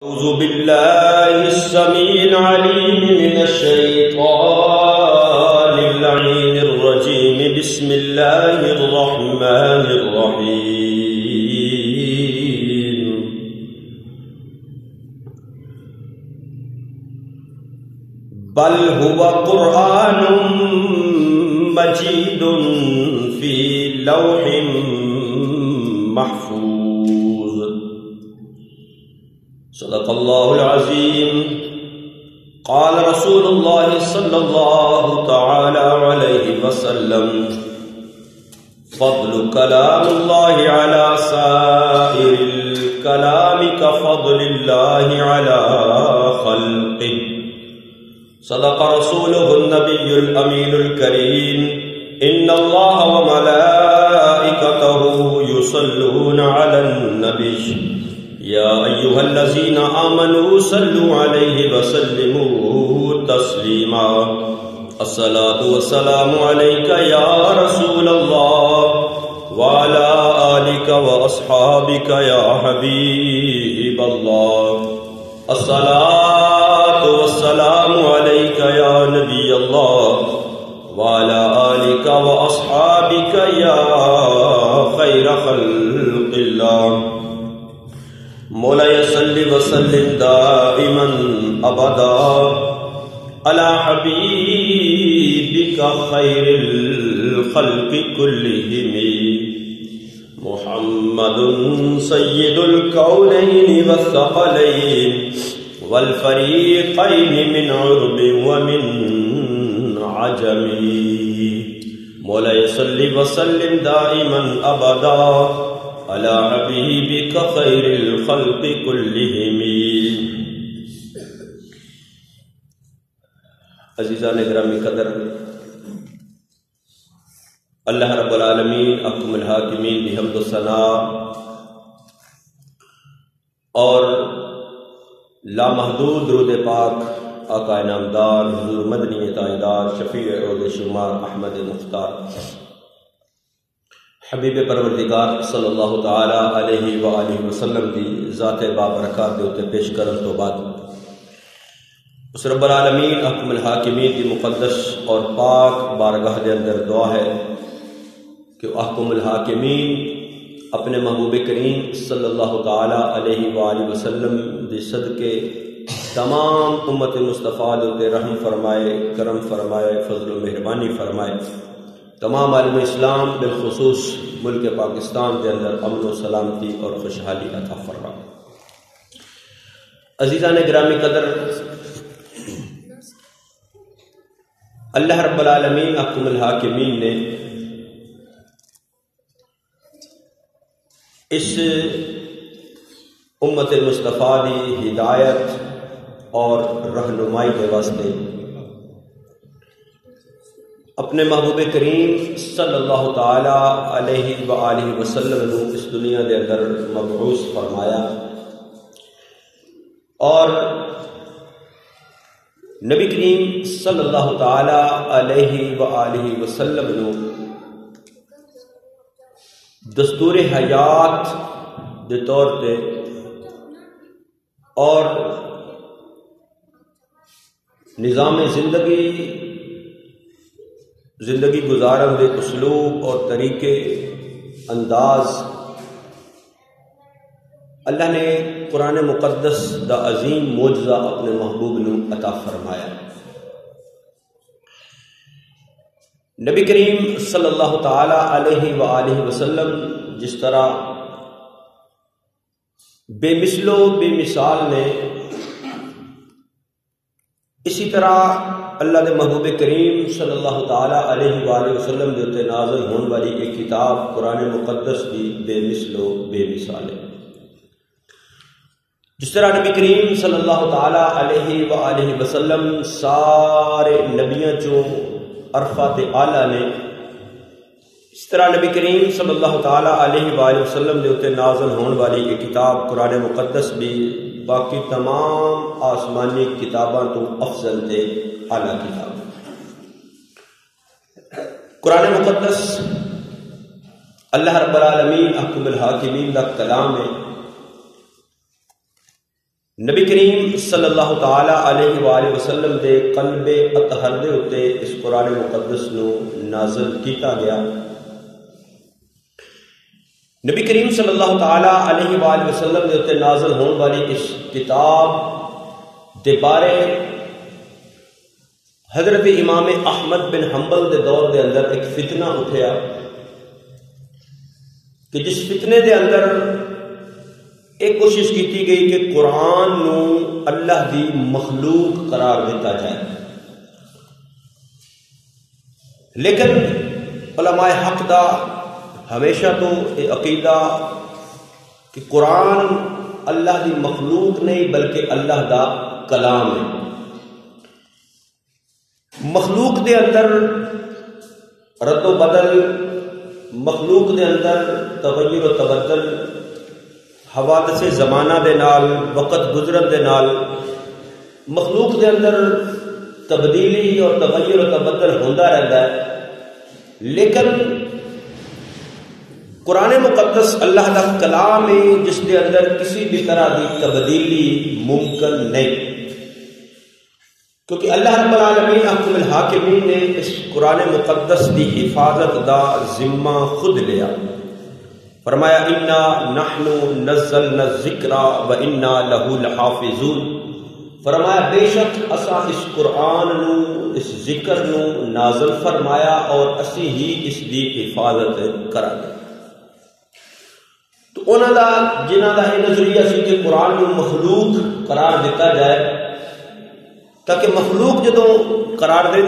أعوذ بالله السميع العليم من الشيطان اللعين الرجيم. بسم الله الرحمن الرحيم. بل هو قرآن مجيد في لوح محفوظ. صدق الله العظيم. قال رسول الله صلى الله تعالى عليه وسلم: فضل كلام الله على سائر الكلام كفضل الله على خلقه. صدق رسوله النبي الأمين الكريم. إن الله وملائكته يصلون على النبي يا أيها الذين آمنوا صلوا عليه وسلموا تسليما. الصلاة والسلام عليك يا رسول الله وعلى آلك وأصحابك يا حبيب الله. الصلاة والسلام عليك يا نبي الله وعلى آلك وأصحابك يا خير خلق الله. مولاي صل وسلم دائما ابدا على حبيبك خير الخلق كلهم محمد سيد الكونين والثقلين والفريقين من عرب ومن عجم. مولاي صل وسلم دائما ابدا على حبيبك خير الخلق كلهم. عزیزان گرامی قدر، اللہ رب العالمین احکم الحاکمین بحمد و ثناء اور لامحدود درود پاک آقا انعامدار حضور مدنی تاجدار شفیع روز شمار احمد مختار حبیب پروردگار صلی اللہ تعالی علیہ وآلہ وسلم دی ذات بابرکات دے اتے پیش کرن تو بعد اس رب العالمین احکم الحاکمین دی مقدس اور پاک بارگاہ دے اندر دعا ہے کہ احکم الحاکمین اپنے محبوب کریم صلی اللہ تعالی علیہ وآلہ وسلم دی صدقے تمام امت مصطفیٰ دے اتے رحم فرمائے، کرم فرمائے، فضل و مہربانی فرمائے. تمام عالم اسلام بالخصوص ملک پاکستان کے اندر امن و سلامتی اور خوشحالی عطا فرمائے. عزیزان گرامی قدر، اللہ رب العالمین احکم الحاکمین نے اس امت مصطفیٰ دی ہدایت اور رہنمائی کے واسطے اپنے محبوب کریم صلی اللہ تعالی علیہ وآلہ وسلم نے اس دنیا دے اندر مبعوث فرمایا اور نبی کریم صلی اللہ تعالی علیہ وآلہ وسلم نے دستور حیات دے طور پہ اور نظام زندگی گزارن دے اسلوب اور طریقے انداز اللہ نے قرآن مقدس دا عظیم معجزہ اپنے محبوب نو عطا فرمایا. نبی کریم صلی اللہ تعالی علیہ وآلہ وسلم جس طرح بے مثل و بے مثال نے، اسی طرح اللہ دے محبوب کریم صلی اللہ تعالی علیہ وآلہ وسلم دے تے نازل ہونے والی ایک کتاب قرآن مقدس کی بے مثل و بے مثال ہے. جس طرح نبی کریم صلی اللہ تعالی علیہ وآلہ وسلم سارے نبیاں چوں عرفات اعلیٰ نے، اس طرح نبی کریم صلی اللہ تعالی علیہ وآلہ وسلم دے تے نازل ہونے والی ایک کتاب قرآن مقدس بھی باقی تمام آسمانی کتاباں تو افضل تے اعلیٰ کتاب. قرآن مقدس اللہ رب العالمین احکم الحاکمین کا کلام ہے. نبی کریم صلی اللہ تعالی علیہ وآلہ وسلم دے قلب اطہر دے اتے اس قرآن مقدس نو نازل کیتا گیا۔ نبی کریم صلی اللہ تعالی علیہ وآلہ وسلم دے اتے نازل ہون والی اس کتاب دے بارے حضرت امام احمد بن حنبل دے دور دے اندر ایک فتنہ اٹھیا کہ جس فتنے دے اندر ایک کوشش کی گئی کہ قرآن نو اللہ دی مخلوق قرار دیتا جائے، لیکن علماء حق دا ہمیشہ تو یہ عقیدہ کہ قرآن اللہ دی مخلوق نہیں بلکہ اللہ دا کلام ہے۔ مخلوق دے اندر رد و بدل، مخلوق دے اندر تغیر و تبدل، حوادث زمانہ دے نال، وقت گزرن دے نال مخلوق دے اندر تبدیلی اور تغیر و تبدل ہوتا رہتا ہے، لیکن قرآن مقدس اللہ کا کلام ہے جس کے اندر کسی بھی طرح کی تبدیلی ممکن نہیں، کیونکہ اللہ رب العالمین احکم الحاکمین نے اس قرآن مقدس کی حفاظت دا ذمہ خود لیا۔ فرمایا انا نحن نزلنا الذکر و انا لہ لحافظون، فرمایا بے شک اسا اس قرآن نو، اس ذکر نو نازل فرمایا اور اسی ہی اس دی حفاظت کرا گے۔ تو انہاں دا جنہاں دا یہ نظریہ سی کہ قرآن نو مخلوق قرار دیتا جائے، تاکہ مخلوق جدوں قرار دے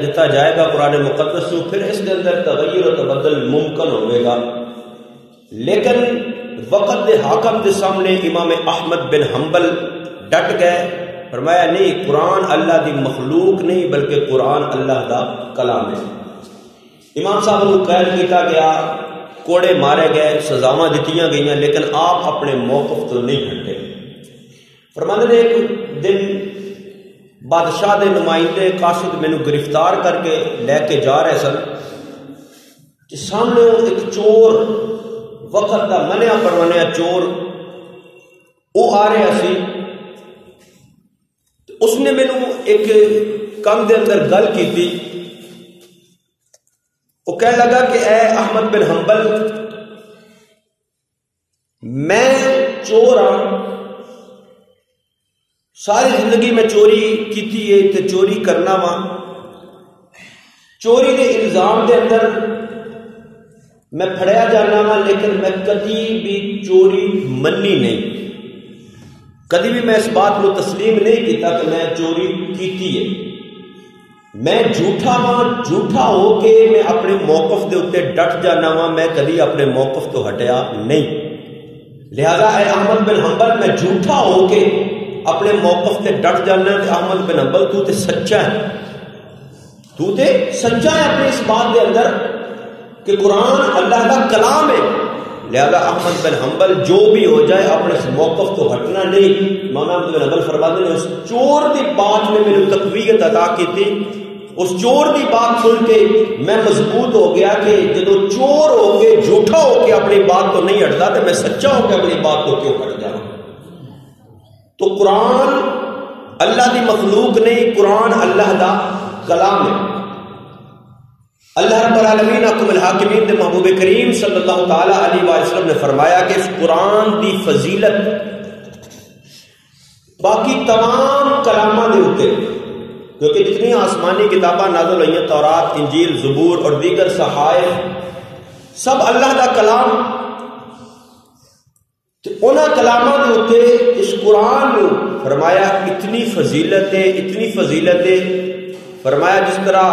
دیتا جائے گا قرآن مقدس نو، پھر اس کے اندر تغیر و تبدل ممکن ہوئے گا۔ لیکن وقت دے حاکم دے سامنے امام احمد بن حنبل ڈٹ گئے، فرمایا نہیں، قرآن اللہ دی مخلوق نہیں بلکہ قرآن اللہ دا کلام ہے۔ امام صاحب کو قید کیتا گیا، کوڑے مارے گئے، سزاواں دتیاں گئیاں، لیکن آپ اپنے موقف تو نہیں ہٹے۔ فرماتے نے ایک دن بادشاہ دے نمائندے قاصد مینوں گرفتار کر کے لے کے جا رہے سن کہ سامنے ایک چور، وقت دا منیا پرونیا چور وہ آ رہا سی۔ اس نے مینوں ایک کم دے اندر گل کی تھی، وہ کہنے لگا کہ اے احمد بن حنبل، میں چور ہاں، ساری زندگی میں چوری کیتی ہے تے چوری کرنا وا، چوری کے الزام دے اندر میں پھڑیا جانا وا، لیکن میں کدی بھی چوری منی نہیں، کدی بھی میں اس بات کو تسلیم نہیں کیتا کہ میں چوری کیتی ہے۔ میں جھوٹا وا، جھوٹا ہو کے میں اپنے موقف دے اتنے ڈٹ جانا وا، میں کدی اپنے موقف تو ہٹیا نہیں۔ لہذا اے احمد بن حنبل، میں جھوٹا ہو کے اپنے موقف تے ڈٹ جانا کہ احمد بن حنبل تو تے سچا ہے، تو تے سچا ہے اپنے اس بات دے اندر کہ قرآن اللہ کا کلام ہے۔ لہذا احمد بن حنبل جو بھی ہو جائے اپنے اس موقف تو ہٹنا نہیں۔ امام احمد بن حنبل فرماتے ہیں اس چور دی بات نے میری تقویت عطا کی تھی، اس چور دی بات سن کے میں مضبوط ہو گیا کہ جدو چور ہو کے جھوٹا ہو کے اپنی بات تو نہیں ہٹتا تو میں سچا ہو کے اپنی بات تو کیوں ہٹ جاؤں۔ تو قرآن اللہ دی مخلوق نہیں، قرآن اللہ دا کلام ہے۔ اللہ رب العالمین حکم الحاکمین دے محبوب کریم صلی اللہ تعالی علیہ وآلہ وسلم نے فرمایا کہ اس قرآن دی فضیلت باقی تمام کلاماں دے اوتے، کیونکہ جتنی آسمانی کتاباں نازل ہوئی ہیں، تورات، انجیل، زبور اور دیگر صحائف، سب اللہ دا کلام، تو انہاں کلاماں دے اوتے اس قرآن نے فرمایا اتنی فضیلت ہے، اتنی فضیلت ہے۔ فرمایا جس طرح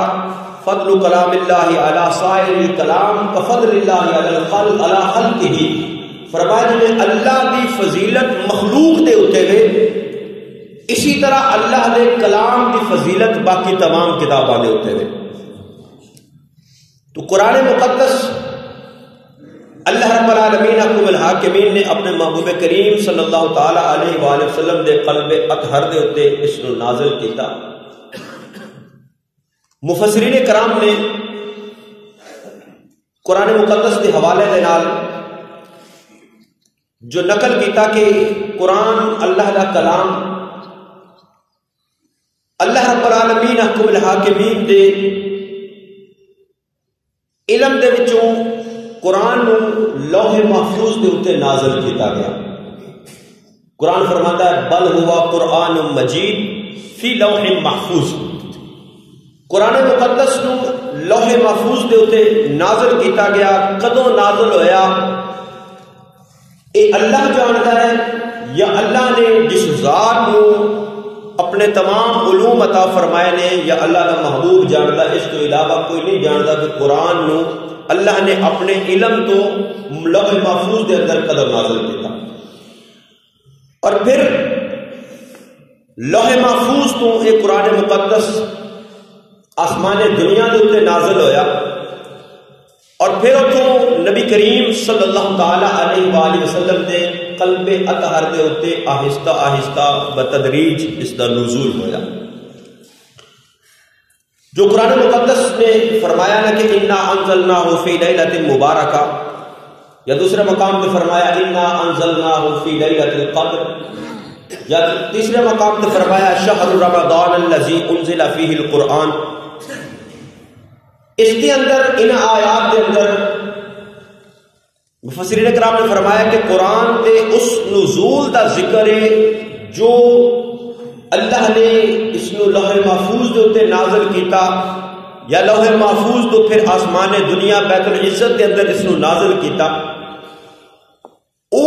فضل کلام اللہ علی سائر الکلام کفضل اللہ علی خلقہ، فرمایا جی اللہ دی فضیلت مخلوق دے اتے ہوئے، اسی طرح اللہ دے کلام دی فضیلت باقی تمام کتاباں دے اتے ہوئے۔ تو قرآن مقدس اللہ رب العالمین حکم الحاکمین نے اپنے محبوب کریم صلی اللہ تعالی علیہ وآلہ وسلم دے قلب اطہر دے اتے اس کو نازل کیتا۔ مفسرین کرام نے قرآن مقدس کے حوالے دے نال جو نقل کیتا کہ قرآن اللہ دا کلام اللہ رب العالمین حکم الحاکمین دے علم دے وچوں قرآن نو لوح محفوظ دے اوتے نازل کیتا گیا. قرآن فرماتا ہے بل ہوا قرآن مجید فی لوح محفوظ. قرآن مقدس نو لوح محفوظ دے اوتے نازل کیتا گیا. کدوں نازل ہویا اے اللہ جانتا ہے یا اللہ نے جس ذات نو اپنے تمام علوم عطا فرمائے نے یا اللہ کا محبوب جانتا ہے. اس تو علاوہ کوئی نہیں جانتا کہ قرآن نو اللہ نے اپنے علم تو لوح محفوظ دے اندر قدر نازل کیتا. اور پھر لوح محفوظ تو ایک قرآن مقدس آسمان دنیا دے اوتے نازل ہویا. اور پھر اتوں نبی کریم صلی اللہ تعالی علیہ وآلہ وسلم دے قلب اطہر دے اوتے آہستہ آہستہ بتدریج اس دا نزول ہویا. جو قرآن مقدس نے فرمایا نا کہ انا انزلناہ فی لیلۃ مبارکہ، یا دوسرے مقام پہ فرمایا انا انزلناہ فی لیلۃ القدر، یا تیسرے مقام پہ فرمایا شہر رمضان الذی انزل فیہ القرآن. اس کے اندر ان آیات کے اندر مفسرین کرام نے فرمایا کہ قرآن دے اس نزول دا ذکر ہے جو اللہ نے اس نو لوح محفوظ دے اوتے نازل کیتا، یا لوح محفوظ تو پھر آسمان دنیا بیت العزت کے اندر اس نو نازل کیتا. او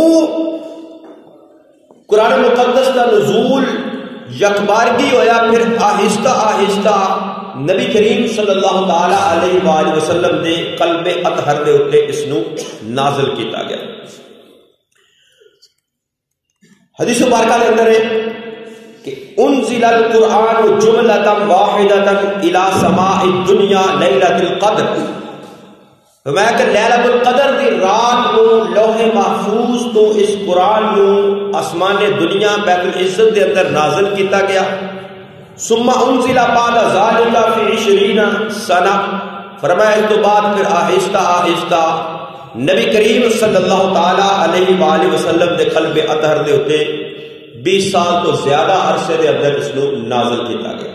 قرآن مقدس کا نزول یکبارگی ہویا، پھر آہستہ آہستہ نبی کریم صلی اللہ تعالی علیہ وآلہ وسلم دے قلب اطہر دے اوتے اس نو نازل کیتا گیا. حدیث مبارکہ کے اندر ہے کہ انزل القرآن جملۃ واحدۃ الی سماء الدنیا لیلۃ القدر. فرمایا کہ لیلۃ القدر دی رات کو لوح محفوظ تو اس قرآن نو آسمان دنیا بیت العزت دے اندر نازل کیتا گیا. ثم انزل بعد ذلك فی 20 سنہ. فرمایا اس تو بعد پھر آہستہ آہستہ نبی کریم صلی اللہ تعالی علیہ وآلہ وسلم دے قلب اطہر دے ہوتے 20 سال تو زیادہ عرصے دے اندر اس نو نازل کیتا گیا.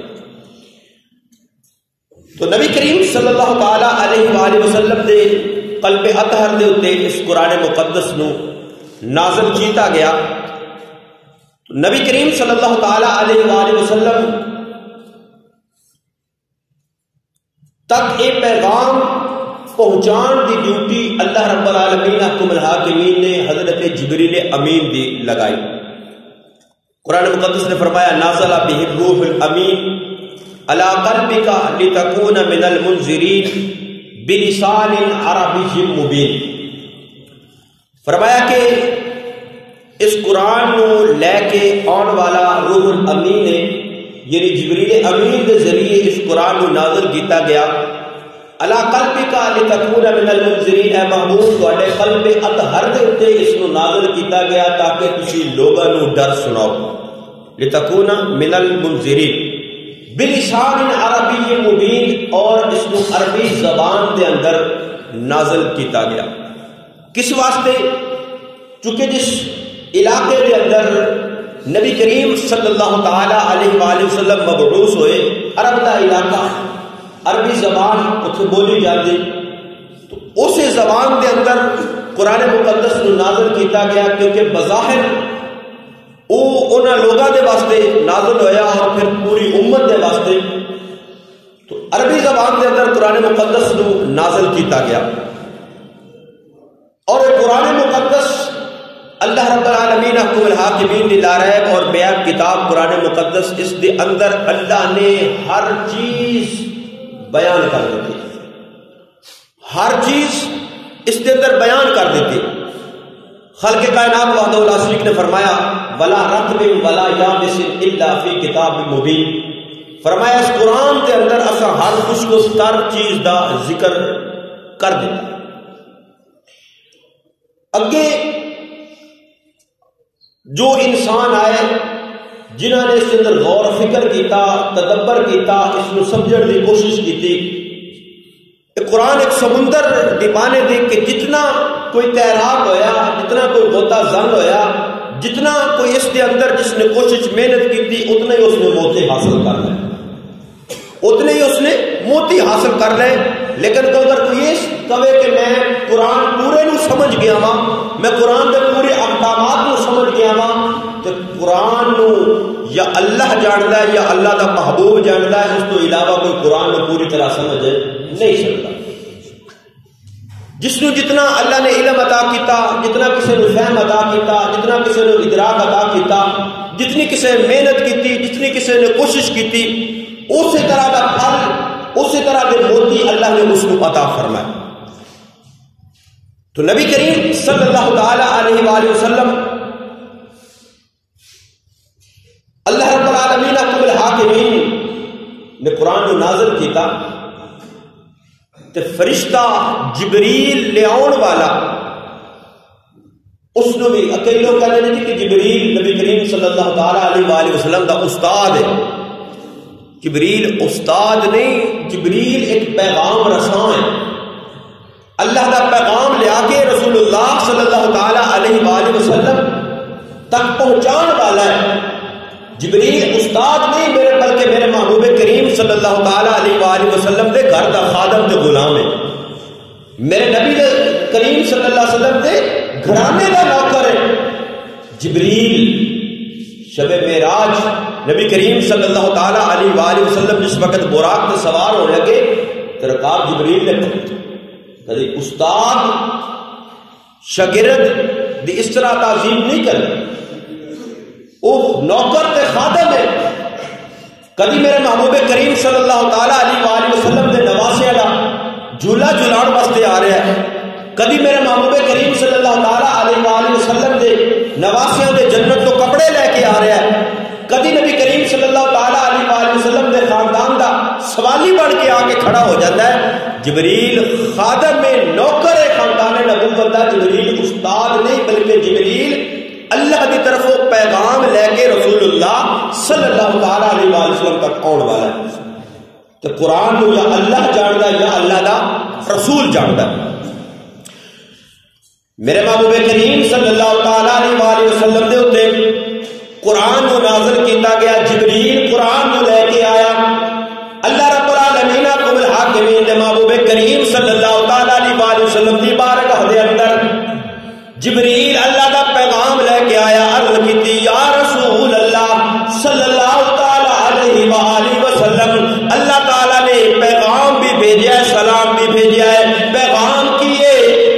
تو نبی کریم صلی اللہ تعالی علیہ وآلہ وسلم دے قلب اطہر دے ہوتے اس قرآن مقدس نو نازل کیتا گیا. نبی کریم صلی اللہ تعالی علیہ وآلہ وسلم تک یہ پیغام پہنچان دی ڈیوٹی اللہ رب العالمین حکم الحاکمین نے حضرت جبریل امین دی لگائی. قرآن مقدس نے فرمایا نازل بہ الروح الامین علی قلبک لتکون من المنذرین بلسان عربی مبین. فرمایا کہ اس قرآن نو لے کے آن والا روح الامین نے یعنی جبریل امین کے ذریعے اس قرآن نو نازل کیتا گیا. علی قلبک لتکون من المنذرین، اے محمود تواڈے قلب اطہر دے اوتے اس نو نازل کیتا گیا تاکہ تسی لوگاں نو ڈر سناؤ. لتکون من المنذرین بلسان عربی مبین، اور اس نو عربی زبان دے اندر نازل کیتا گیا. کس واسطے؟ چونکہ جس علاقے دے اندر نبی کریم صلی اللہ تعالی علیہ وآلہ وسلم مبعوث ہوئے، عرب دا علاقہ، عربی زبان اتنے بولی جاتی، تو اسی زبان دے اندر قرآن مقدس نو نازل کیتا گیا کیونکہ بظاہر وہ انہاں لوگاں دے واسطے نازل ہویا اور پھر پوری امت دے واسطے. تو عربی زبان دے اندر قرآن مقدس نو نازل کیتا گیا. اور قرآن مقدس اللہ رب العالمین حکم الحاکمین دی لا ریب اور بیان کتاب قرآن مقدس، اس دے اندر اللہ نے ہر چیز بیان کر دیتی، ہر چیز اس کے اندر بیان کر دیتی. خلق کائنات وحدہ لا شریک نے فرمایا ولا رطب ولا یابس الا فی کتاب مبین. فرمایا اس قرآن کے اندر اساں ہر خشک و تر چیز دا ذکر کر دیتا. اگے جو انسان آئے جنہوں نے اس کے اندر غور و فکر کیتا، تدبر کیتا، اس کو سمجھنے کی کوشش کی. قرآن ایک سمندر دی بانے دے کہ جتنا کوئی تیراک ہویا، جتنا کوئی غوطہ زن ہویا، جتنا کوئی اس کے اندر جس نے کوشش محنت کی تھی، اتنا ہی اس نے موتی حاصل کر لے، اتنے ہی اس نے موتی حاصل کر لے۔ لیکن اگر کوئی یہ کہے کہ میں قرآن پورے نو سمجھ گیا وا، میں قرآن کے پورے احکامات نو سمجھ گیا وا، تو قرآن نو یا اللہ جانتا ہے یا اللہ دا محبوب جانتا ہے، اس تو علاوہ کوئی قرآن نو پوری طرح سمجھ نہیں سکتا۔ جس نو جتنا اللہ نے علم عطا کیتا، جتنا کسی نے فہم عطا کیتا، جتنا کسی نے ادراک عطا کیتا، جتنی کسی نے محنت کیتی، جتنی کسی نے کوشش کیتی، اسی طرح کا پھل، اسی طرح کے موتی اللہ نے اس کو عطا فرمائے۔ تو نبی کریم صلی اللہ تعالی علیہ وآلہ وسلم اللہ رب العالمین حکم الحاکمین نے قرآن کو نازل کیتا، تے فرشتہ جبریل لے آن والا اس نے بھی کئی لوگ کہتے ہیں کہ جبریل نبی کریم صلی اللہ تعالی علیہ وآلہ وسلم دا استاد ہے۔ جبریل استاد نہیں، جبریل ایک پیغام رساں ہے، اللہ دا پیغام لے آ کے رسول اللہ صلی اللہ تعالی علیہ وآلہ وسلم تک پہنچان والا ہے۔ جبریل استاد نہیں میرے، بلکہ میرے محبوب کریم صلی اللہ تعالی علیہ وآلہ وسلم دے گھر دا خادم تے غلام ہے، میرے نبی کریم صلی اللہ علیہ وسلم دے گھرانے دا نوکر ہے۔ جبریل شب معراج نبی کریم صلی اللہ تعالی علیہ وآلہ وسلم جس وقت براق تے سوار ہونے لگے تو رکاب جبریل نے کبھی استاد شاگرد دی اس طرح تعظیم نہیں کرتی، وہ نوکر تے خادم ہے۔ کبھی میرے محبوب کریم صلی اللہ تعالی علیہ وآلہ وسلم دے نواسے دا جھولا جھلان واسطے آ رہا ہے، کبھی میرے محبوب کریم صلی اللہ تعالی علیہ وآلہ وسلم دے نواسیاں دے جنت تو کپڑے لے کے آ رہا ہے، کبھی نبی کریم صلی اللہ تعالی علیہ وآلہ وسلم دے خاندان دا سوالی بڑھ کے آ کے کھڑا ہو جاتا ہے۔ جبریل خادم میں نوکر ہے خاندان نبوت دا، جبریل استاد نہیں بلکہ جبریل اللہ کی طرف وہ پیغام لے کے رسول اللہ صلی اللہ تعالی علیہ وآلہ وسلم تک آنے والا ہے۔ تو قرآن کو یا اللہ جانتا ہے یا اللہ دا رسول جانتا ہے۔ میرے محبوب کریم صلی اللہ تعالی علیہ وآلہ وسلم دے ہوتے قرآن کو نازل کیتا گیا، جبریل قرآن کو لے کے آیا، اللہ رب العالمین حکم الحاکمین دے محبوب کریم صلی اللہ تعالی علیہ وآلہ وسلم دی بارگاہ دے اندر جبریل اللہ دا پیغام لے کے آیا، عرض کیتی یا رسول اللہ صلی اللہ تعالی علیہ وآلہ وسلم، اللہ تعالی نے پیغام بھی بھیجا ہے، سلام بھی بھیجا ہے، پیغام کیے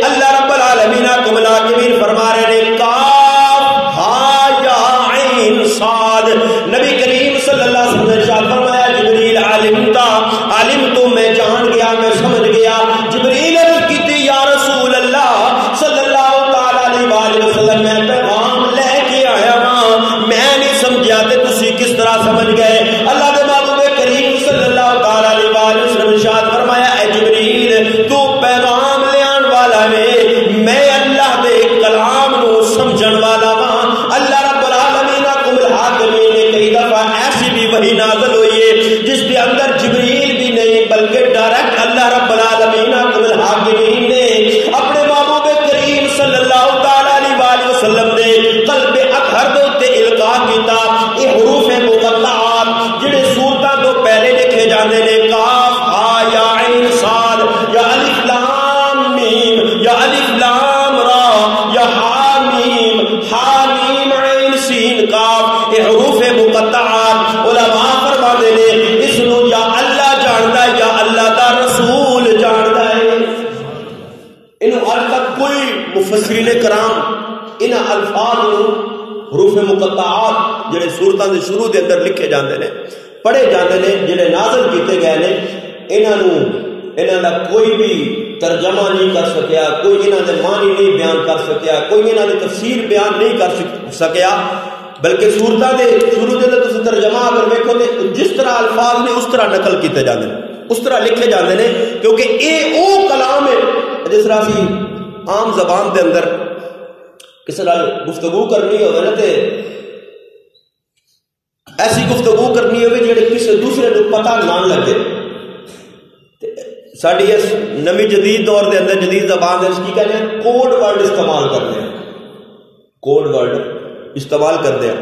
اللہ رب العالمین حکم الحاکمین فرما رہے ہیں کاف ہا یا عین صاد۔ نبی کریم صلی اللہ علیہ وسلم نے ارشاد فرمایا جبریل علم تو میں جان گیا، میں سمجھ گیا۔ جبریل عرض کیتی یا رسول اللہ صلی اللہ تعالی علیہ وآلہ وسلم میں پیغام لے کے آیا ہاں، میں نہیں سمجھا تے تسی کس طرح سمجھ گئے؟ اللہ دے محبوب کریم صلی اللہ تعالی علیہ وآلہ وسلم نے ارشاد فرمایا اے جبریل تو پیغام لے آن والا ہے، میں اللہ دے کلام نو سمجھن والا ہاں۔ اللہ رب العالمین حکم الحاکمین نے کئی دفعہ ایسی بھی وحی نازل ہوئی ہے جس کے اندر جبریل بھی نہیں بلکہ ڈائریکٹ اللہ رب العالمین حکم الحاکمین نے اپنے محبوب کریم صلی اللہ تعالی علیہ وآلہ وسلم دے قلب اطہر دے تے القاء کیتا۔ یہ حروف مقطعات جڑے سورتاں تو پہلے لکھے جاندے نے کاف ہا یا عین صاد یا الف لام میم یا الف لام را یا حامیم عین سین کاف، یہ حروف مقطعات علماء فرماتے ہیں اس نو یا اللہ جانتا ہے یا اللہ دا رسول جانتا ہے۔ انہوں ال تک کوئی مفسرین کرام ان الفاظ نو حروف مقطعات جڑے سورتاں دے شروع دے اندر لکھے جاندے نے پڑھے جاندے نے جڑے نازل کیتے گئے نے، انہاں دا کوئی بھی ترجمہ نہیں کر سکیا، کوئی انہاں دے معنی نہیں بیان کر سکیا، کوئی انہاں دی تفسیر بیان نہیں کر سکیا، بلکہ سورتاں دے شروع دے اندر تسی ترجمہ اگر ویکھو تے جس طرح الفاظ نے اس طرح نقل کیتے جاندے نے، اس طرح لکھے جاندے نے، کیونکہ اے او کلام ہے جس طرح سی عام زبان دے اندر کسی نال گفتگو کرنی ہوے نا تے ایسی گفتگو کرنی ہوے جڑے کسی دوسرے کو پتہ نہ لگے، ساری اس نمی جدید دور دے اندر جدید زبان کی کہنے ہیں کوڈ ورڈ استعمال کرتے ہیں، کوڈ ورڈ استعمال کرتے ہیں.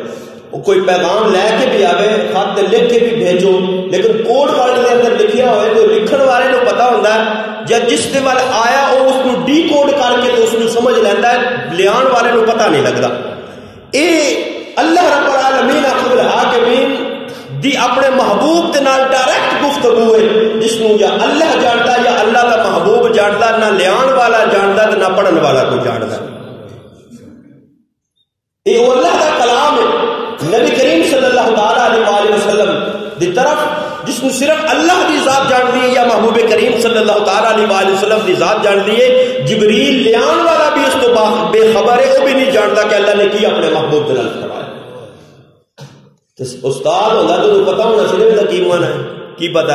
وہ کوئی پیغام لے کے بھی آوے، خط لکھ کے بھی بھیجو، لیکن کوڈ ورڈ کے اندر لکھیا ہوئے تو لکھن والے کو پتا ہوتا ہے، جب جس کے وال آیا وہ اس کو ڈی کوڈ کر کے تو اس کو سمجھ لینا ہے، لیان والے کو پتا نہیں لگتا. اے اللہ رب العالمین احکم الحاکمین دی اپنے محبوب کے نال ڈائریکٹ گفتگو ہے، جس کو یا اللہ جانتا یا اللہ کا محبوب جانتا، نہ لیان والا جانتا نہ پڑھن والا کوئی جانتا. یہ اللہ کا کلام ہے نبی کریم صلی اللہ تعالی علیہ وسلم دی طرف، جس کو صرف اللہ کی ذات جانتی ہے یا محبوب کریم صلی اللہ تعالی علیہ وسلم کی ذات جانتی ہے. جبریل لیان والا بھی اس تو بے خبر ہے، وہ بھی نہیں جانتا کہ اللہ نے کی اپنے محبوب کے نال فرمایا. استاد ہوتا تو پتا ہونا صرف کا کی مانا ہے، کی پتا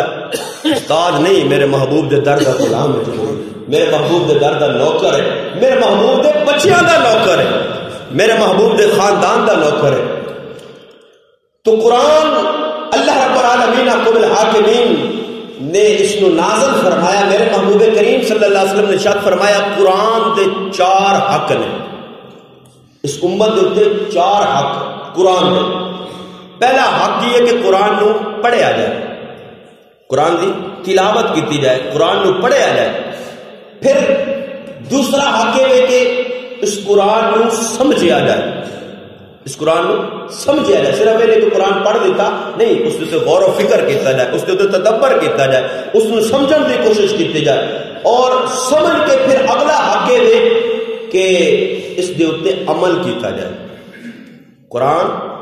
استاد نہیں، میرے محبوب دے در کا غلام ہے، میرے محبوب دے در کا نوکر ہے، میرے محبوب دے بچیاں دا نوکر ہے، میرے محبوب دے خاندان دا نوکر ہے. تو قرآن اللہ رب العالمین احکم الحاکمین نے اس کو نازل فرمایا. میرے محبوب کریم صلی اللہ علیہ وسلم نے ارشاد فرمایا قرآن دے 4 حق نے، اس امت دے 4 حق قرآن دے. پہلا حق یہ کہ قرآن نو پڑھیا جائے، قرآن دی تلاوت کی جائے، قرآن نو پڑھیا جائے. پھر دوسرا حق یہ کہ اس قرآن نو سمجھیا جائے، اس قرآن نو سمجھیا جائے. صرف یہ کہ قرآن پڑھ دیتا نہیں، اس سے غور و فکر کیتا جائے، اس کے تدبر کیتا جائے، اس کو سمجھن کی کوشش کی جائے، اور سمجھ کے پھر اگلا حق یہ کہ اس دے اوتے عمل کیتا جائے. قرآن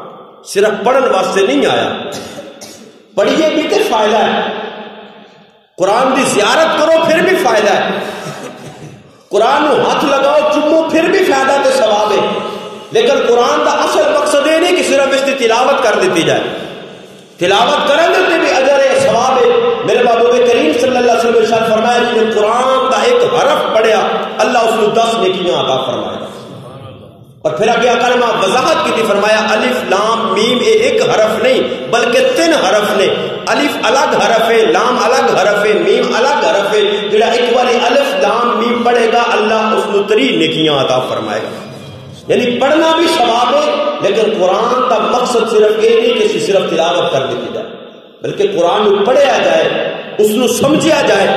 صرف پڑھن واسطے نہیں آیا، پڑھیے بھی تو فائدہ ہے، قرآن کی زیارت کرو پھر بھی فائدہ ہے، قرآن کو ہاتھ لگاؤ چومو پھر بھی فائدہ تو ثواب ہے. لیکن قرآن کا اصل مقصد یہ نہیں کہ صرف اس کی تلاوت کر دیتی جائے، تلاوت کرنے سے بھی اجر ہے، ثواب ہے. میرے محبوب کریم صلی اللہ علیہ وسلم نے ارشاد فرمایا جس نے قرآن کا ایک حرف پڑھیا اللہ اس کو 10 نیکیاں عطا فرمائے. اور پھر آگے کلمہ وضاحت کی تھی، فرمایا الف لام میم یہ ایک حرف نہیں بلکہ 3 حرف نے. الف الگ حرف ہے، لام الگ حرف ہے، میم الگ حرف ہے. جڑا ایک باری الف لام میم پڑھے گا اللہ اس کو 3 نیکیاں عطا فرمائے گا. یعنی پڑھنا بھی ثواب ہے، لیکن قرآن کا مقصد صرف یہ نہیں کہ صرف تلاوت کر دیتی جائے، بلکہ قرآن کو پڑھیا جائے، اس کو سمجھیا جائے،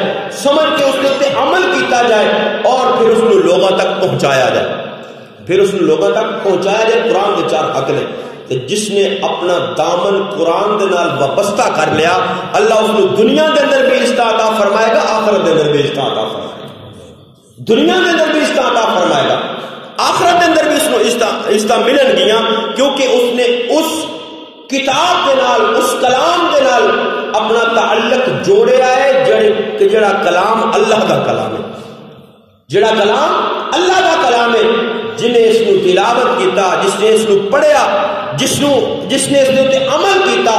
سمجھ کے اس کے عمل کیتا جائے، اور پھر اس کو لوگوں تک پہنچایا جائے، پھر اس نے لوگوں تک پہنچایا جائے. قرآن کے 4 حق نے. جس نے اپنا دامن قرآن دے نال وابستہ کر لیا اللہ اس کو دنیا کے اندر بھی عزت عطا فرمائے گا، آخرت کے اندر بھی عزت عطا فرمائے گا. دنیا کے اندر بھی عزت عطا فرمائے گا، آخرت کے اندر بھی اس کو عزت ملن گیا، کیونکہ اس نے اس کتاب کے نال، اس کلام کے نال اپنا تعلق جوڑیا ہے، جڑا کلام اللہ کا کلام ہے، جڑا کلام اللہ کا کلام ہے. جن نے اس کو تلاوت کیتا، جس نے اس کو پڑھیا، جس نے اس کے عمل کیتا،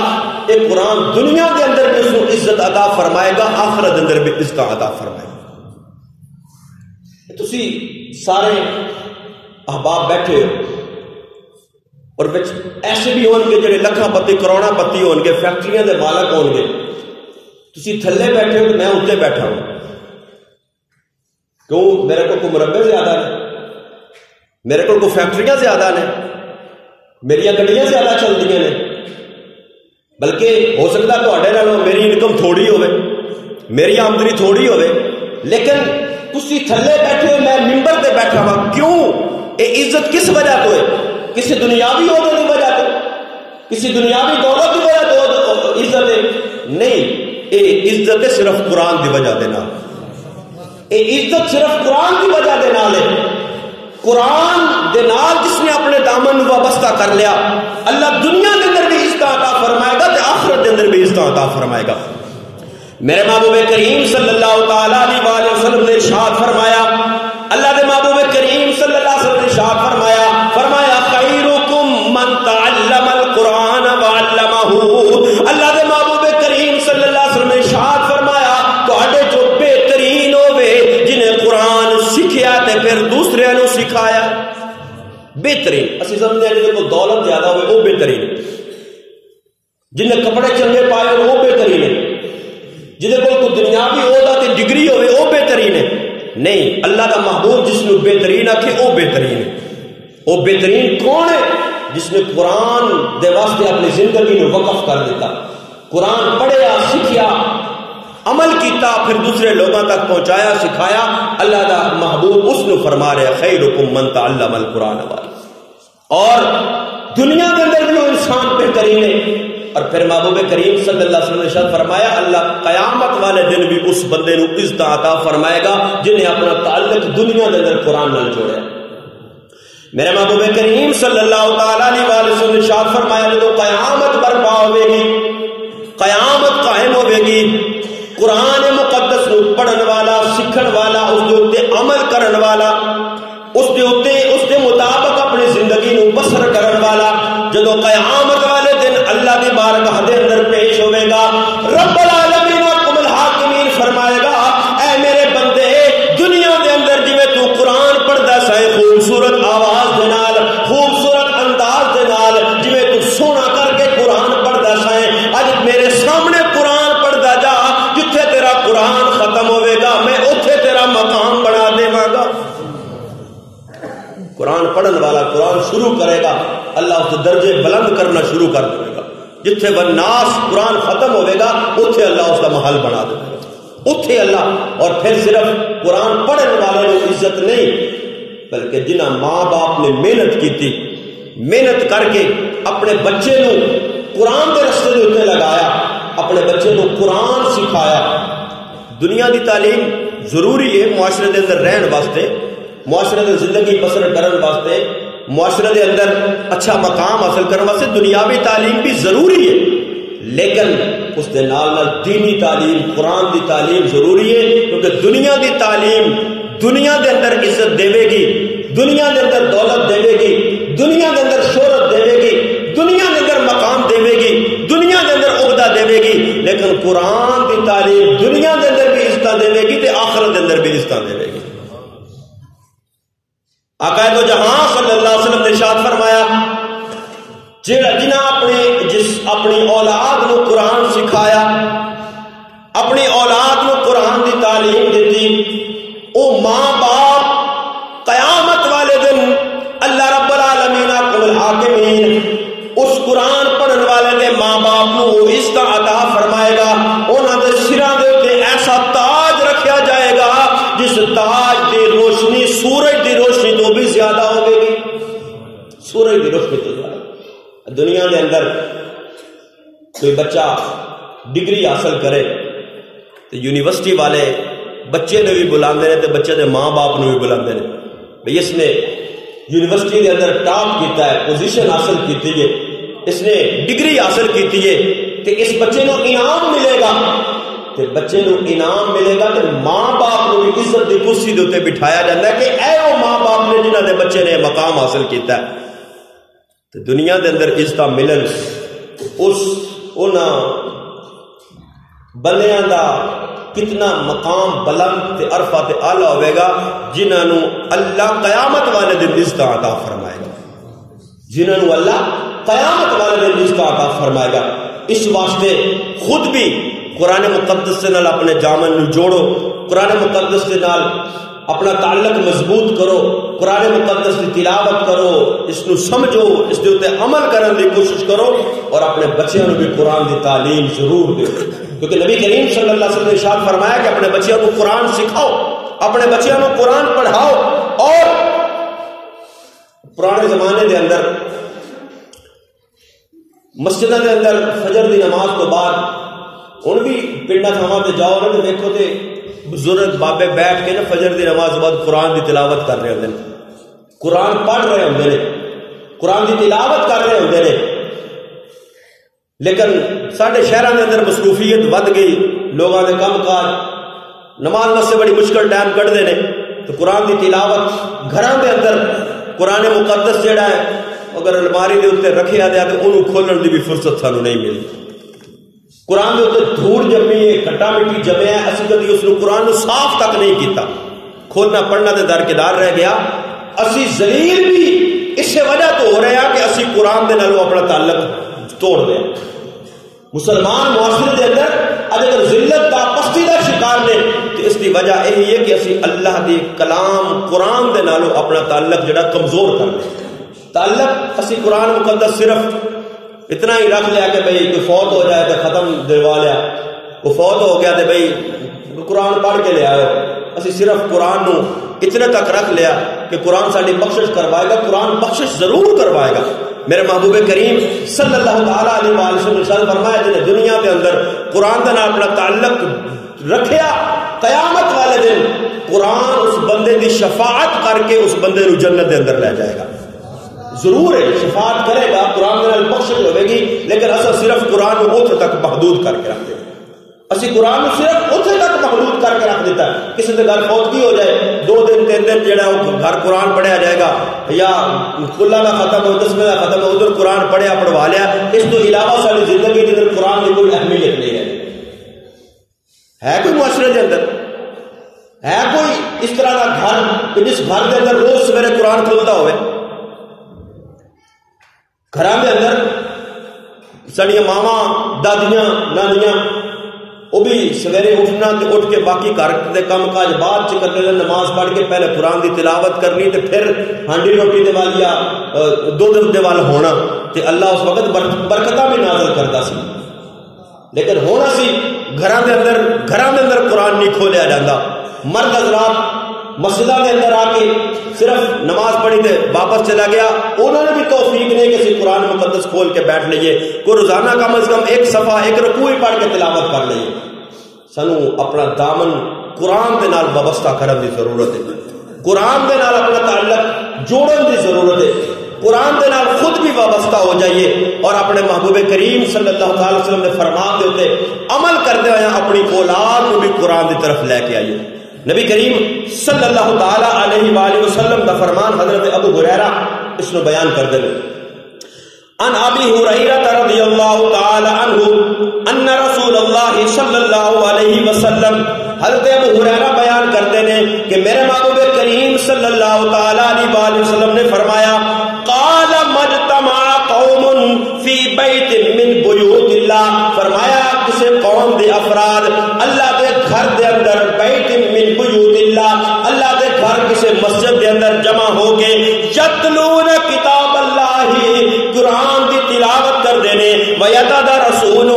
یہ قرآن دنیا کے اندر بھی اس کو عزت عطا فرمائے گا، آخرت کے اندر بھی عزت عطا فرمائے گا. تسی سارے احباب بیٹھے ہو اور ایسے بھی ہون گے جڑے لکھاں پتی کروڑاں پتی ہون گے، فیکٹریاں دے مالک ہون گے. تسی تھلے بیٹھے ہو تو میں اتنے بیٹھا ہوں. کیوں؟ میرے کو مربے زیادہ نے، میرے کو فیکٹریاں زیادہ نے، میری گڈیاں زیادہ چلدیاں نے، بلکہ ہو سکتا تواڈے نالوں میری انکم تھوڑی ہوے، میری آمدنی تھوڑی ہوے، لیکن تسی تھلے بیٹھے ہو، میں ممبر تے بیٹھا ہوں. کیوں؟ یہ عزت کس وجہ تو ہے؟ کسی دنیاوی عہدے کی وجہ تو، کسی دنیاوی دولت کی وجہ تو عزت ہے؟ نہیں، یہ عزت ہے صرف قرآن کی وجہ دے نال. یہ عزت صرف قرآن کی وجہ دے نال ہے. قرآن دے نال جس نے اپنے دامن وابستہ کر لیا اللہ دنیا کے اندر بھی عزت عطا فرمائے گا تے آخرت کے اندر بھی عزت عطا فرمائے گا. میرے محبوب کریم صلی اللہ تعالی علیہ وسلم نے ارشاد فرمایا، اللہ دے محبوب کریم صلی اللہ علیہ وسلم نے ارشاد فرمایا خیرکم من تعلم القرآن وعلمہ. اللہ دے محبوب کریم صلی اللہ علیہ وسلم نے ارشاد فرمایا تواڈے جو بہترین ہوے جنہیں قرآن سیکھیا تے پھر دوسرے نو سکھایا. بہترین اسی سمجھتے ہیں جن کو دولت زیادہ ہوئے وہ بہترین، جنہیں کپڑے چنگے پائے وہ بہترین ہے، جنہیں کو دنیاوی عہدہ تے ڈگری نہیں، اللہ کا محبوب جس نے بہترین آکھے وہ بہترین ہے۔ وہ بہترین کون ہے؟ جس نے قرآن دے واسطے اپنی زندگی نو وقف کر دیتا، قرآن پڑھیا، سیکھیا، عمل کیتا، پھر دوسرے لوگوں تک پہنچایا، سکھایا۔ اللہ دا محبوب اس نے فرما رہے خیرکم من تعلم القرآن والی، اور دنیا کے اندر بھی وہ انسان بہترین ہے۔ اور پھر محبوب کریم صلی اللہ علیہ وسلم نے ارشاد فرمایا اللہ قیامت والے دن بھی اس بندے نو عزت عطا فرمائے گا جنہیں اپنا تعلق دنیا کے اندر قرآن نال جوڑیا۔ میرے محبوب کریم صلی اللہ تعالی علیہ وسلم نے ارشاد فرمایا جب قیامت برپا ہوے گی، قیامت قائم ہوے گی، قرآن مقدس نو پڑھن والا، سیکھن والا، اس دے اوتے عمل کرن والا، اس دے مطابق اپنی زندگی نو بسر کرن والا، جدو قیامت والے دن اللہ کی بارگاہ دے اندر پیش ہوئے گا، رب العالمین حکم الحاکمین فرمائے گا اے میرے بندے دنیا دے اندر جویں تو قرآن پڑھدا سائے خوبصورت آواز دے نال، خوبصورت انداز دے نال، جویں تو سونا کر کے قرآن پڑھدا سائے، اج میرے سامنے قرآن پڑھدا جا، جتھے تیرا قرآن ختم ہوئے گا میں اوتھے تیرا مقام بنا دیواں گا۔ قرآن پڑھن والا قرآن شروع کرے گا، اللہ اس درجے بلند کرنا شروع کر دے گا، جتھے والناس قرآن ختم ہوئے گا اتھے اللہ اس کا محل بنا دے گا، اتھے اللہ۔ اور پھر صرف قرآن پڑھن والے کو عزت نہیں بلکہ جنہ ماں باپ نے محنت کی تھی، محنت کر کے اپنے بچے نو قرآن کے رستے دے اتنے لگایا، اپنے بچے نو قرآن سکھایا۔ دنیا دی تعلیم ضروری ہے معاشرے دے اندر رہن واسطے، معاشرے دے زندگی بسر کرن واسطے، معاشرے دے اندر اچھا مقام حاصل کرنے واسطے دنیاوی تعلیم بھی ضروری ہے، لیکن اس دے نال نال دینی تعلیم، قرآن دی تعلیم ضروری ہے، کیونکہ دنیا دی تعلیم دنیا دے اندر عزت دے گی، دنیا دے اندر دولت دے گی، دنیا دے اندر شہرت دے گی، دنیا دے اندر مقام دے گی، دنیا دے اندر عہدہ دے گی، لیکن قرآن دی تعلیم دنیا دے اندر بھی عزت دے گی تے آخرت دے اندر بھی عزت دے گی۔ آقا دو جہاں صلی اللہ علیہ وسلم نے ارشاد فرمایا جنہاں اپنی اولاد نو قرآن سکھایا، اپنی اولاد نو قرآن دی تعلیم دیتی، او ماں باپ قیامت والے دن اللہ رب العالمین حکم الحاکمین اس قرآن پڑھن والے دے ماں باپ نو عزت عطا فرمائے گا، انہاں دے سراں دے اوتے ایسا تاج رکھیا جائے گا جس تاج دی روشنی سورج دی روشنی تو بھی زیادہ ہوگی، سورج دی روشنی تو زیادہ۔ دنیا کے اندر کوئی بچہ ڈگری حاصل کرے تو یونیورسٹی والے بچے نے بھی بلاندے ہیں، تو بچے دے ماں باپ نے بھی بلاندے ہیں، بھئی اس نے یونیورسٹی کے اندر ٹاپ کیتا ہے، پوزیشن حاصل کیتی ہے، اس نے ڈگری حاصل کیتی ہے، کہ اس بچے نو انعام ملے گا، تے بچے نو انعام ملے گا، تے ماں باپ نو بھی عزت دی کرسی دے اوتے بٹھایا جاتا ہے کہ اے او ماں باپ نے جنہاں دے بچے نے مقام حاصل کیتا ہے۔ تے دنیا دے اندر عزت ملن اس انہاں بندیاں دا کتنا مقام بلند تے عرفہ تے اعلی ہوئے گا جنہاں نو اللہ قیامت والے دن عزت عطا فرمائے گا، جنہاں نو اللہ قیامت والے دن عزت عطا فرمائے گا۔ اس واسطے خود بھی قرآن مقدس سے نال اپنے جامن نو جوڑو، قرآن مقدس سے نال اپنا تعلق مضبوط کرو، قرآن مقدس کی تلاوت کرو، اس نو سمجھو، اس دے اوتے عمل کرنے کی کوشش کرو، اور اپنے بچیاں نو بھی قرآن دی تعلیم ضرور دو، کیونکہ نبی کریم صلی اللہ علیہ وسلم نے ارشاد فرمایا کہ اپنے بچیاں کو قرآن سکھاؤ، اپنے بچیاں کو قرآن پڑھاؤ۔ اور پرانے زمانے دے اندر مسجدوں دے اندر فجر دی نماز تو بعد ہن بھی پنڈا تھاواں تے جاؤ نا تے دیکھو تے بزرگ بابے بیٹھ کے نا فجر دی نماز کے بعد قرآن دی تلاوت کر رہے ہوندے نے، قرآن پڑھ رہے ہوندے نے، قرآن دی تلاوت کر رہے ہوندے نے۔ لیکن ساڈے شہراں دے اندر مصروفیت ود گئی، لوگاں دے کم کاج نماز واسطے بڑی مشکل ٹائم کڈھدے نے، تو قرآن دی تلاوت گھراں دے اندر قرآن مقدس جڑا ہے اگر الماری دے اوتے رکھیا گیا تو انہوں کھولن دی بھی فرصت سانو نہیں ملی۔ قرآن دے اوتے دھوڑ جمی ہے، کھٹا مٹی جمیا ہے، اسی کدی اس قرآن نو صاف تک نہیں کیتا، کھولنا پڑھنا تے درکدار رہ گیا۔ اسی ذلیل بھی اس وجہ تو ہو رہے ہیں کہ اسی قرآن دے نالوں اپنا تعلق توڑ دیں۔ مسلمان معاشرے دے اندر اگر ذلت دا پستی دا شکار نے تو اس کی وجہ یہی ہے کہ اسی اللہ دی کلام قرآن دے نالوں اپنا تعلق جڑا کمزور کر لیں. تعلق اسی قرآن مقدس صرف اتنا ہی رکھ لیا کہ بھئی کوئی فوت ہو جائے تو ختم دلوا لیا, وہ فوت ہو گیا تو بھئی قرآن پڑھ کے لے آئے. اسی صرف قرآن نو اتنے تک رکھ لیا کہ قرآن ساری بخشش کروائے گا. قرآن بخشش ضرور کروائے گا. میرے محبوب کریم صلی اللہ تعالیٰ علیہ وآلہ وسلم فرمایا جنہیں دنیا کے اندر قرآن کا اپنا تعلق رکھیا, قیامت والے دن قرآن اس بندے دی شفاعت کر کے اس بندے نو جنت دے اندر لے جائے گا. ضرور ہے شفاعت کرے گا, قرآن کے بخشش ہوے گی, لیکن اصل صرف قرآن کو اتنے تک محدود کر کے رکھ دے. اسی قرآن کو صرف اتنے تک محدود کر کے رکھ دیتا ہے. کسی کے گھر فوتگی ہو جائے 2 دن 3 دن جہاں وہ گھر قرآن پڑھیا جائے گا, یا کلا کا ختم ہو 10ویں کا ختم ہو ادھر قرآن پڑھیا پڑھوا لیا. اس تو علاوہ ساری زندگی کے اندر قرآن کی کوئی اہمیت نہیں ہے. کوئی معاشرے کے اندر ہے کوئی اس طرح کا گھر کہ جس گھر کے اندر روز سویرے قرآن کھلتا ہوئے؟ گھر کے اندر سڑیاں ماواں دادیاں نانیاں وہ بھی سویرے اٹھنا تے اٹھ کے باقی گھر کے کام کاج بعد چ کرنے, نماز پڑھ کے پہلے قرآن کی تلاوت کرنی تے پھر ہانڈی روٹی دے وال یا دودھ دے وال ہونا. تے اللہ اس وقت برکتاں بھی نازل کرتا سی. لیکن ہونا سی گھراں دے اندر قرآن نہیں کھولیا جاتا. مرد حضرات مسجدہ کے اندر آ کے صرف نماز پڑھی تے واپس چلا گیا, انہوں نے بھی توفیق نہیں کہ قرآن مقدس کھول کے بیٹھ لئیے. کوئی روزانہ کم از کم 1 صفحہ 1 رکوع پڑھ کے تلاوت کر لئیے. سانو اپنا دامن قرآن دے نال وابستہ کرن دی ضرورت ہے. قرآن دے نال اپنا تعلق جوڑن دی ضرورت ہے. قرآن دے نال خود بھی وابستہ ہو جائیے اور اپنے محبوب کریم صلی اللہ علیہ وسلم نے فرمان دے ہوتے عمل کرتے ہوئے اپنی اولاد کو بھی قرآن دی طرف لے کے آئیے. نبی کریم صلی اللہ تعالی علیہ وآلہ وسلم کا فرمان حضرت ابو ہریرہ اس نے بیان کر دے. ان ابی ہریرہ رضی اللہ تعالی عنہ ان رسول اللہ صلی اللہ علیہ وسلم, حضرت ابو ہریرہ بیان کرتے ہیں کہ میرے محبوب کریم صلی اللہ تعالی علیہ وآلہ وسلم نے فرمایا, قال مجتمع قوم فی بیت من بیوت اللہ, فرمایا کسی قوم دے افراد اللہ دے گھر دے اندر, بیت من بیوت اللہ اللہ دے گھر کسی مسجد دے اندر جمع ہو کے, یتلون کتاب اللہ قرآن دی تلاوت کر دینے, ویتدارسونہ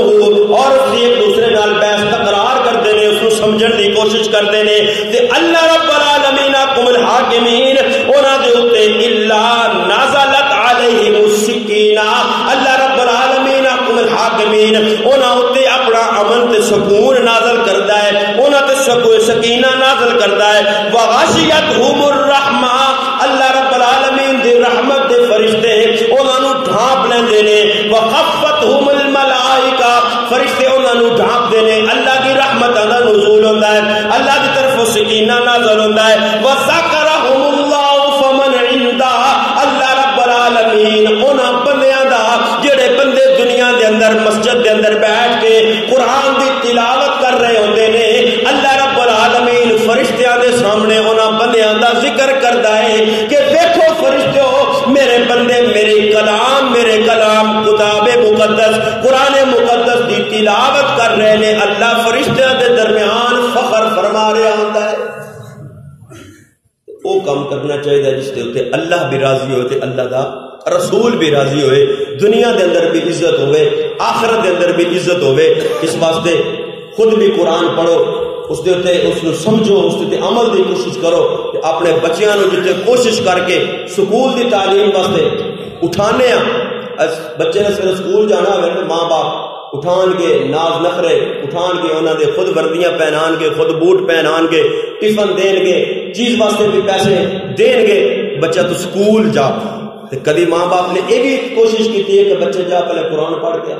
اور ایک دوسرے نال بحث تقرار کر دینے, اس کو سمجھن دی کوشش کر دینے. تے اللہ رب العالمین قم الحاکمین انہاں دے اوتے الا نازلت علیہم السکینہ, اللہ رب العالمین قم الحاکمین انہاں اوتے اپنا امن تے سکون نازل کردا ہے, انہاں تے سکینہ نازل کردا ہے. وغشیتہم الرحمہ, اللہ رب العالمین دی رحمت دے فرشتے انہاں نو ڈھانپ لیندے نے. وخفتہم الملائکہ, فرشتے انہاں نو ڈھانپ دے نے. اللہ دی رحمت دا نزول ہوندا ہے, اللہ دی طرف سکینہ نازل ہوندا ہے. وذکرہم اللہ فمن عندہ, اللہ رب العالمین انہاں بندیاں دا جڑے بندے دنیا دے اندر مسجد دے اندر بیٹھ کے قرآن دی تلاوت کر رہے ہوندے نے, اللہ رب العالمین فرشتیاں دے سامنے انہاں بندیاں دا ذکر کردا ہے کہ دیکھو فرشتو میرے بندے میرے کلام کتاب مقدس قرآن مقدس دی تلاوت کر رہے نے. اللہ فرشتیاں دے درمیان فخر فرما رہا ہوندا ہے. وہ کام کرنا چاہیے جس کے اوتے اللہ بھی راضی ہوئے تے اللہ دا رسول بھی راضی ہوئے, دنیا دے اندر بھی عزت ہوئے, آخرت دے اندر بھی عزت ہوئے. اس واسطے خود بھی قرآن پڑھو, اس دے اوتے اس نو سمجھو, اس دے عمل دی کوشش کرو کہ اپنے بچیاں نو جتے کوشش کر کے سکول دی تعلیم واسطے اٹھانے ہیں. بچے نے صرف سکول جانا ہوئے تو ماں باپ اٹھان کے ناز نخرے اٹھان کے انہوں نے خود وردیاں پہنان کے, خود بوٹ پہنان کے, ٹفن دین کے, چیز واسطے بھی پیسے دین کے, بچہ تو سکول جا. کبھی ماں باپ نے یہ بھی کوشش کی ہے کہ بچے جا پہلے قرآن پڑھ کے.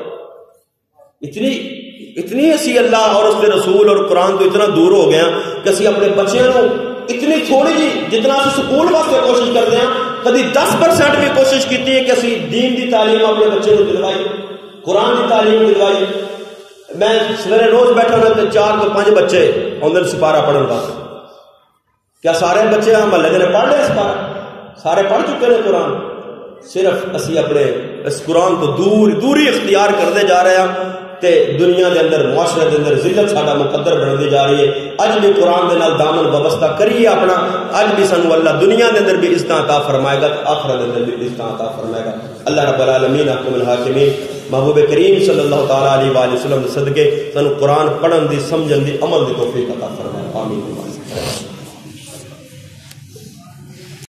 اتنی اسی اللہ اور اس کے رسول اور قرآن تو اتنا دور ہو گیا کہ اسی اپنے بچیاں نو اتنی تھوڑی جی جتنا اسی سکول واسطے کوشش کرتے ہیں, کبھی 10% بھی کوشش کی ہے کہ اسی دین دی تعلیم اپنے بچے کو دلوائی, قرآن دی تعلیم دلوائی. میں سویرے روز بیٹھا ہوں تو 4 تو 5 بچے آدھے سپارہ پڑھن واسطے. کیا سارے بچے محلے نے پڑھ لیا سپارہ؟ سارے پڑھ چکے ہیں قرآن. صرف اسی اپنے اس قرآن کو دوری اختیار کرتے جا رہے ہیں. تے دنیا دے اندر معاشرے دے اندر ذلت ساڈا مقدر بنتی جا رہی ہے. اج بھی قرآن دے نال دامن وابستہ کریے اپنا. اج بھی سانو اللہ دنیا دے اندر بھی عزت عطا فرمائے گا، آخرت دے اندر بھی عزت عطا فرمائے گا. اللہ رب العالمین احکم الحاکمین محبوب کریم صلی اللہ تعالی علیہ وآلہ وسلم دے صدقے سانو قرآن پڑھن دی، سمجھن دی، عمل دی توفیق عطا فرمائے. آمین.